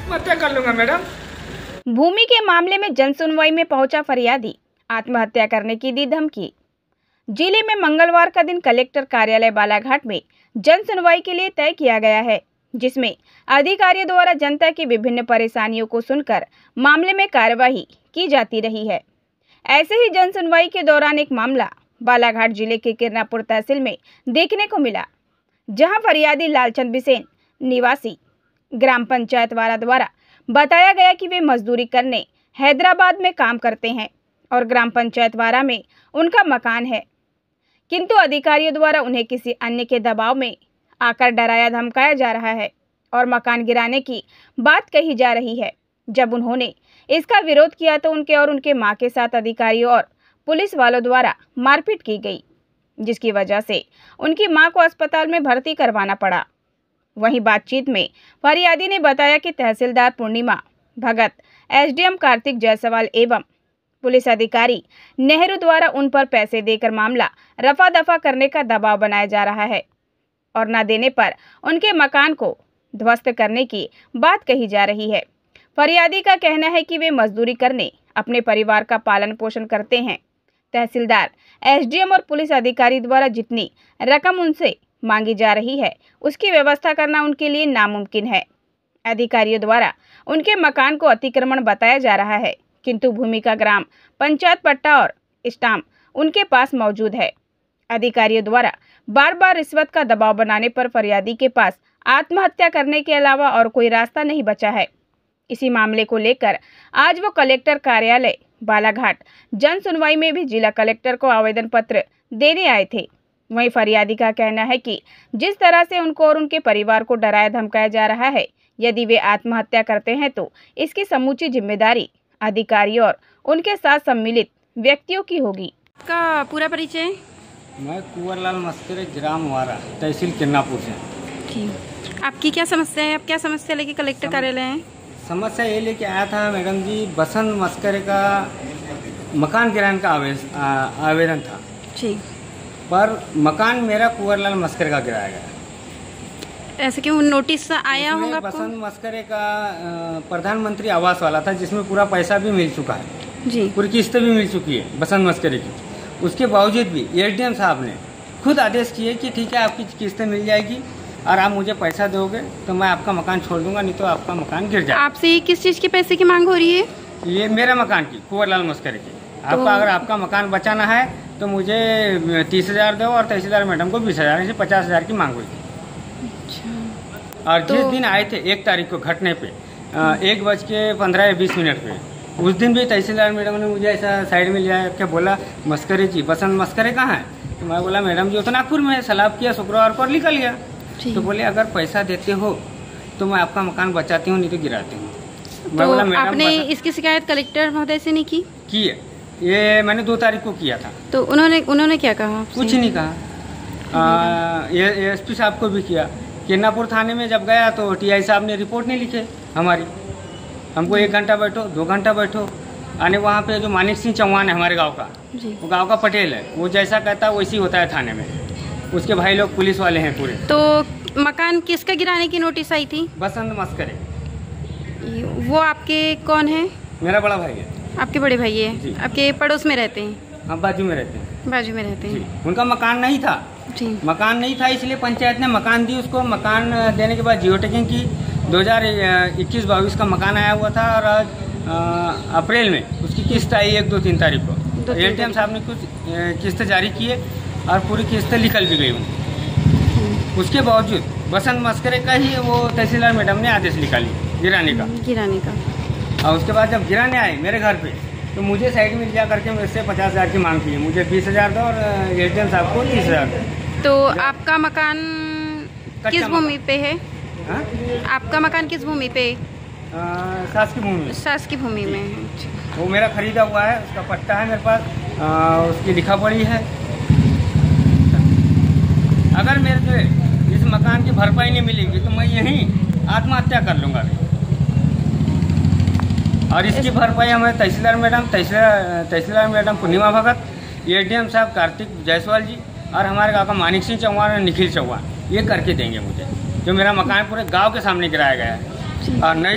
आत्महत्या कर लूंगा मैडम। भूमि के मामले में जनसुनवाई में पहुंचा फरियादी, आत्महत्या करने की दी धमकी। जिले में मंगलवार का दिन कलेक्टर कार्यालय बालाघाट में जनसुनवाई के लिए तय किया गया है, जिसमें अधिकारियों द्वारा जनता की विभिन्न परेशानियों को सुनकर मामले में कार्यवाही की जाती रही है। ऐसे ही जनसुनवाई के दौरान एक मामला बालाघाट जिले के किरनापुर तहसील में देखने को मिला, जहां फरियादी लालचंद बिसेन निवासी ग्राम पंचायत वाला द्वारा बताया गया कि वे मजदूरी करने हैदराबाद में काम करते हैं और ग्राम पंचायत वारा में उनका मकान है, किंतु अधिकारियों द्वारा उन्हें किसी अन्य के दबाव में आकर डराया धमकाया जा रहा है और मकान गिराने की बात कही जा रही है। जब उन्होंने इसका विरोध किया तो उनके और उनके मां के साथ अधिकारियों और पुलिस वालों द्वारा मारपीट की गई, जिसकी वजह से उनकी मां को अस्पताल में भर्ती करवाना पड़ा। वहीं बातचीत में फरियादी ने बताया कि तहसीलदार पूर्णिमा भगत, एसडीएम कार्तिक जायसवाल एवं पुलिस अधिकारी नेहरू द्वारा उन पर पैसे देकर मामला रफा दफा करने का दबाव बनाया जा रहा है और न देने पर उनके मकान को ध्वस्त करने की बात कही जा रही है। फरियादी का कहना है कि वे मजदूरी करने अपने परिवार का पालन पोषण करते हैं। तहसीलदार, एसडीएम और पुलिस अधिकारी द्वारा जितनी रकम उनसे मांगी जा रही है, उसकी व्यवस्था करना उनके लिए नामुमकिन है। अधिकारियों द्वारा उनके मकान को अतिक्रमण बताया जा रहा है, किंतु भूमि का ग्राम पंचायत पट्टा और स्टाम्प उनके पास मौजूद है। अधिकारियों द्वारा बार बार रिश्वत का दबाव बनाने पर फरियादी के पास आत्महत्या करने के अलावा और कोई रास्ता नहीं बचा है। इसी मामले को लेकर आज वो कलेक्टर कार्यालय बालाघाट जन सुनवाई में भी जिला कलेक्टर को आवेदन पत्र देने आए थे। वहीं फरियादी का कहना है कि जिस तरह से उनको और उनके परिवार को डराया धमकाया जा रहा है, यदि वे आत्महत्या करते हैं तो इसकी समूची जिम्मेदारी अधिकारियों और उनके साथ सम्मिलित व्यक्तियों की होगी। का पूरा परिचय? मैं कुंवरलाल मस्करे, ग्राम वारा, तहसील किरनापुर से। ठीक, आपकी क्या समस्या है? आप क्या समस्या लेके कलेक्टर कार्यालय हैं? समस्या ये लेके आया था मैडम जी, बसंत मस्करे का मकान गिराने का आवेदन था। ठीक, पर मकान मेरा कुंवरलाल मस्करे का गिराया गया। ऐसे क्यों? नोटिस आया होगा आपको? बसंत मस्करे का प्रधानमंत्री आवास वाला था, जिसमें पूरा पैसा भी मिल चुका है जी, पूरी किस्तें भी मिल चुकी है बसंत मस्करे की। उसके बावजूद भी एसडीएम साहब ने खुद आदेश किए कि ठीक है, आपकी किस्तें मिल जाएगी और आप मुझे पैसा दोगे तो मैं आपका मकान छोड़ दूंगा, नहीं तो आपका मकान गिर जाएगा। आपसे किस चीज के पैसे की मांग हो रही है? ये मेरा मकान की, कुंवरलाल मस्करे की। आपका अगर आपका मकान बचाना है तो मुझे 30,000 दो और तहसीलदार मैडम को 20,000, ऐसे 50,000 की मांग हुई थी। अच्छा। और जिस दिन आए थे 1 तारीख को घटने पे 1:15-20 पे, उस दिन भी तहसीलदार मैडम ने मुझे ऐसा साइड में लिया के बोला, मस्करे जी, बसंत मस्करे कहाँ है? तो मैं बोला मैडम जी वो तो नागपुर में है, सलाब किया, शुक्रवार को निकल गया। तो बोले अगर पैसा देते हो तो मैं आपका मकान बचाती हूँ, नहीं तो गिराती हूँ। तो मैं बोला मैडम, आपने इसकी शिकायत कलेक्टर महोदय से नहीं की? की है, ये मैंने 2 तारीख को किया था। तो उन्होंने क्या कहा? कुछ नहीं कहा। ये एसपी साहब को भी किया। किरनापुर थाने में जब गया तो टीआई साहब ने रिपोर्ट नहीं लिखे हमारी। हमको 1 घंटा बैठो, 2 घंटा बैठो, आने वहाँ पे जो मानिक सिंह चौहान है हमारे गांव का, वो गांव का पटेल है, वो जैसा कहता है वैसी होता है थाने में। उसके भाई लोग पुलिस वाले हैं पूरे। तो मकान किसका गिराने की नोटिस आई थी? बसंत मस्करे। वो आपके कौन है? मेरा बड़ा भाई है। आपके बड़े भाई है? आपके पड़ोस में रहते हैं? हाँ, बाजू में रहते हैं। बाजू में रहते हैं। उनका मकान नहीं था। मकान नहीं था, इसलिए पंचायत ने मकान दी उसको। मकान देने के बाद जियो टैगिंग की। 2021-22 का मकान आया हुआ था और आज अप्रैल में उसकी किस्त आई 1, 2, 3 तारीख को। एसडीएम साहब ने कुछ किस्त जारी किए और पूरी किस्तें निकल भी गई उनकी। उसके बावजूद बसंत मस्करे का ही वो तहसीलदार मैडम ने आदेश निकाली गिराने का। और उसके बाद जब गिराने आए मेरे घर पे तो मुझे साइड में जा करके मेरे से 50,000 की मांग की। मुझे 20,000 दो और एसडीएम साहब को 30,000 दो। तो आपका मकान किस भूमि पे है? हा? आपका मकान किस भूमि पे? सास की भूमि। सास की भूमि में। वो मेरा खरीदा हुआ है, उसका पट्टा है मेरे पास, उसकी लिखा पड़ी है। अगर मेरे को इस मकान की भरपाई नहीं मिलेगी तो मैं यहीं आत्महत्या कर लूँगा। और इसकी भरपाई हमें तहसीलदार मैडम पूर्णिमा भगत, एसडीएम साहब कार्तिक जायसवाल जी और हमारे गाँव का मानिक सिंह चौहान और निखिल चौहान, ये करके देंगे मुझे, जो मेरा मकान पूरे गांव के सामने गिराया गया है। और नहीं